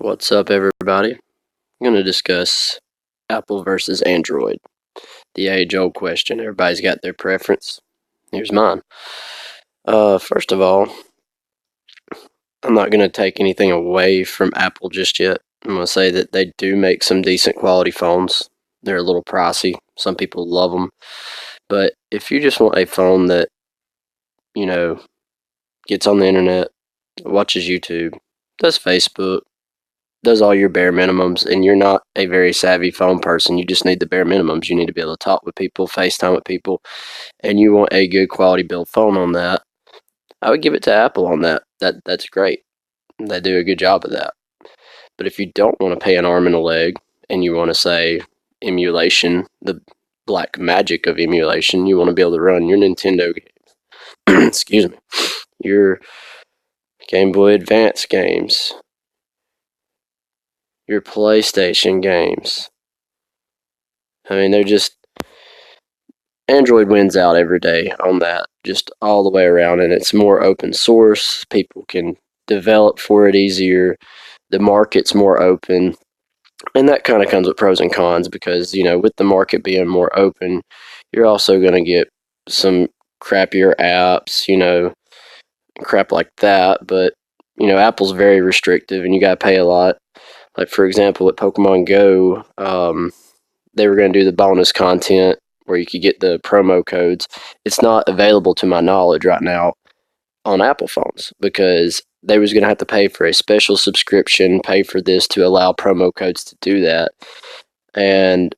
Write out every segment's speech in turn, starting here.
What's up, everybody? I'm going to discuss Apple versus Android. The age old question. Everybody's got their preference. Here's mine. First of all, I'm not going to take anything away from Apple just yet. I'm going to say that they do make some decent quality phones. They're a little pricey. Some people love them. But if you just want a phone that, you know, gets on the internet, watches YouTube, does Facebook, does all your bare minimums, and you're not a very savvy phone person, you just need the bare minimums. You need to be able to talk with people, FaceTime with people, and you want a good quality build phone on that, I would give it to Apple on that. That's great. They do a good job of that. But if you don't want to pay an arm and a leg and you want to say emulation, the black magic of emulation, you want to be able to run your Nintendo games, excuse me, your Game Boy Advance games, your PlayStation games. I mean, they're just Android wins out every day on that, just all the way around, and it's more open source. People can develop for it easier. The market's more open, and that kind of comes with pros and cons because, with the market being more open, you're also going to get some crappier apps, crap like that. But, Apple's very restrictive, and you got to pay a lot. Like, for example, with Pokemon Go, they were going to do the bonus content where you could get the promo codes. It's not available to my knowledge right now on Apple phones because they was going to have to pay for a special subscription, pay for this to allow promo codes to do that. And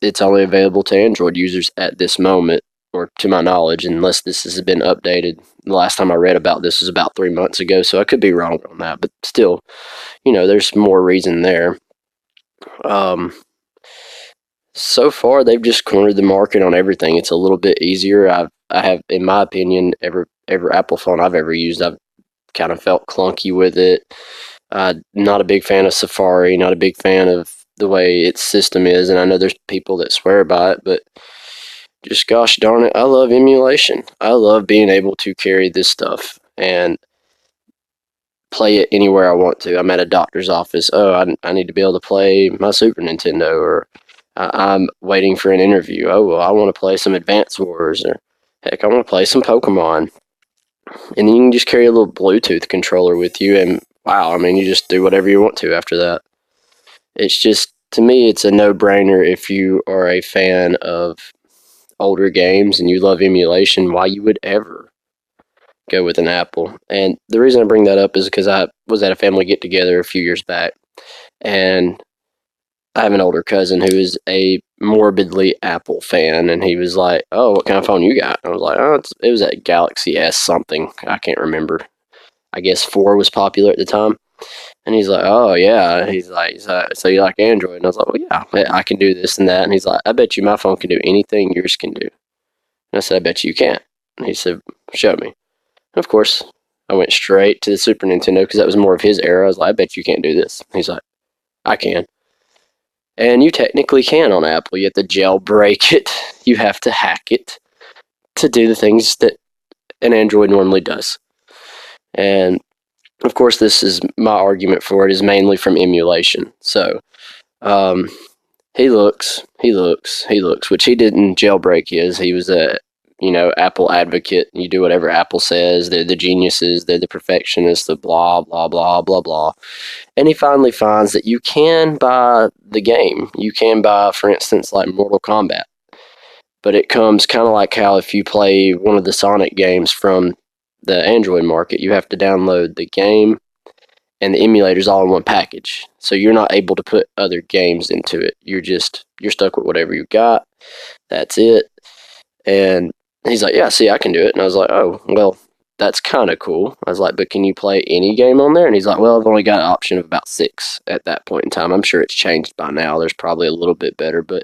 it's only available to Android users at this moment, or to my knowledge, unless this has been updated. The last time I read about this was about 3 months ago, so I could be wrong on that. But still, there's more reason there. So far, they've just cornered the market on everything. It's a little bit easier. I have, in my opinion, every Apple phone I've ever used, I've kind of felt clunky with it. Not a big fan of Safari. Not a big fan of the way its system is. And I know there's people that swear by it, but just gosh darn it, I love emulation. I love being able to carry this stuff and play it anywhere I want to. I'm at a doctor's office. Oh, I need to be able to play my Super Nintendo, or I'm waiting for an interview. Oh, well, I want to play some Advance Wars, or heck, I want to play some Pokemon. And then you can just carry a little Bluetooth controller with you, and wow, I mean, you just do whatever you want to after that. It's just, to me, it's a no-brainer if you are a fan of older games and you love emulation, why you would ever go with an Apple. And the reason I bring that up is because I was at a family get-together a few years back, and I have an older cousin who is a morbidly Apple fan, and he was like, "Oh, what kind of phone you got?" And I was like, "Oh, it was that Galaxy S something. I can't remember. I guess 4 was popular at the time." And he's like, "Oh yeah." He's like, "So you like Android?" And I was like, "Well, yeah, I can do this and that." And he's like, "I bet you my phone can do anything yours can do." And I said, "I bet you can't." And he said, "Show me." And of course, I went straight to the Super Nintendo because that was more of his era. I was like, "I bet you can't do this." And he's like, "I can." And you technically can on Apple. You have to jailbreak it. You have to hack it to do the things that an Android normally does. And of course, this is my argument for it is mainly from emulation. So um, he looks, which he didn't jailbreak his. He was a Apple advocate. You do whatever Apple says. They're the geniuses. They're the perfectionists. The blah blah blah blah blah. And he finally finds that you can buy the game. You can buy, for instance, like Mortal Kombat. But it comes kind of like how if you play one of the Sonic games from the Android market, you have to download the game and the emulators all in one package. So you're not able to put other games into it. You're stuck with whatever you got. That's it. And he's like, "Yeah, see, I can do it." And I was like, "Oh, well, that's kind of cool." I was like, "But can you play any game on there?" And he's like, "Well, I've only got an option of about 6 at that point in time. I'm sure it's changed by now. There's probably a little bit better, but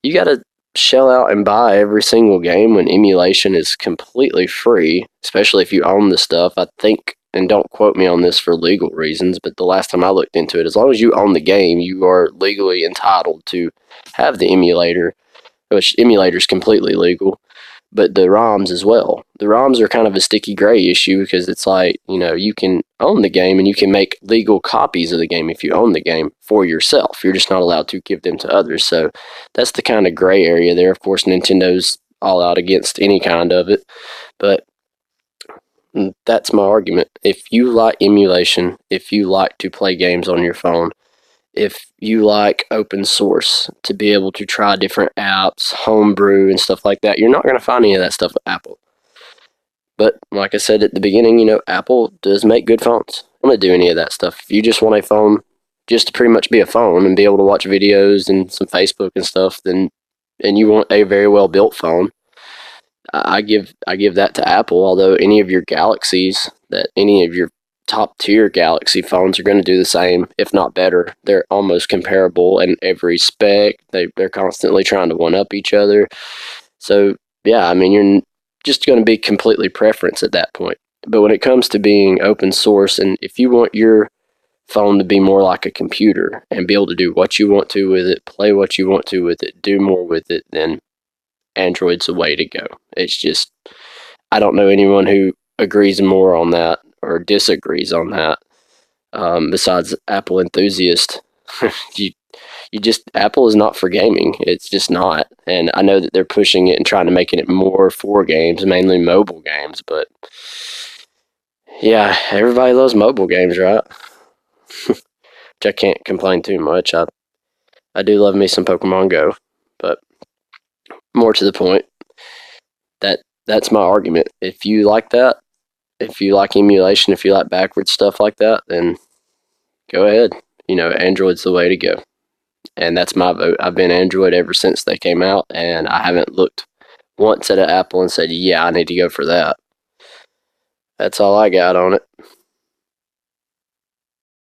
you got to shell out and buy every single game when emulation is completely free, especially if you own the stuff. I think, and don't quote me on this for legal reasons, but the last time I looked into it, as long as you own the game, you are legally entitled to have the emulator, which emulator is completely legal. but the ROMs as well. The ROMs are kind of a sticky gray issue because it's like, you can own the game and you can make legal copies of the game if you own the game for yourself. You're just not allowed to give them to others. So that's the kind of gray area there. Of course, Nintendo's all out against any kind of it, but that's my argument. If you like emulation, if you like to play games on your phone, if you like open source to be able to try different apps, homebrew, and stuff like that, you're not going to find any of that stuff at Apple. But like I said at the beginning, Apple does make good phones. I'm going to do any of that stuff. If you just want a phone just to pretty much be a phone and be able to watch videos and some Facebook and stuff, and you want a very well built phone, I give that to Apple. Although any of your top tier Galaxy phones are going to do the same, if not better. They're almost comparable in every spec. They're constantly trying to one up each other. So yeah, I mean, you're just going to be completely preference at that point. But when it comes to being open source, and if you want your phone to be more like a computer and be able to do what you want to with it, play what you want to with it, do more with it, then Android's the way to go. It's just, I don't know anyone who agrees more on that or disagrees on that, besides Apple enthusiasts. you Apple is not for gaming. It's just not. And I know that they're pushing it and trying to make it more for games, mainly mobile games, but yeah, everybody loves mobile games, right? Which I can't complain too much. I do love me some Pokemon Go, but more to the point, that's my argument. If you like that, if you like emulation, if you like backwards stuff like that, then go ahead. Android's the way to go. And that's my vote. I've been Android ever since they came out, and I haven't looked once at an Apple and said, yeah, I need to go for that. That's all I got on it.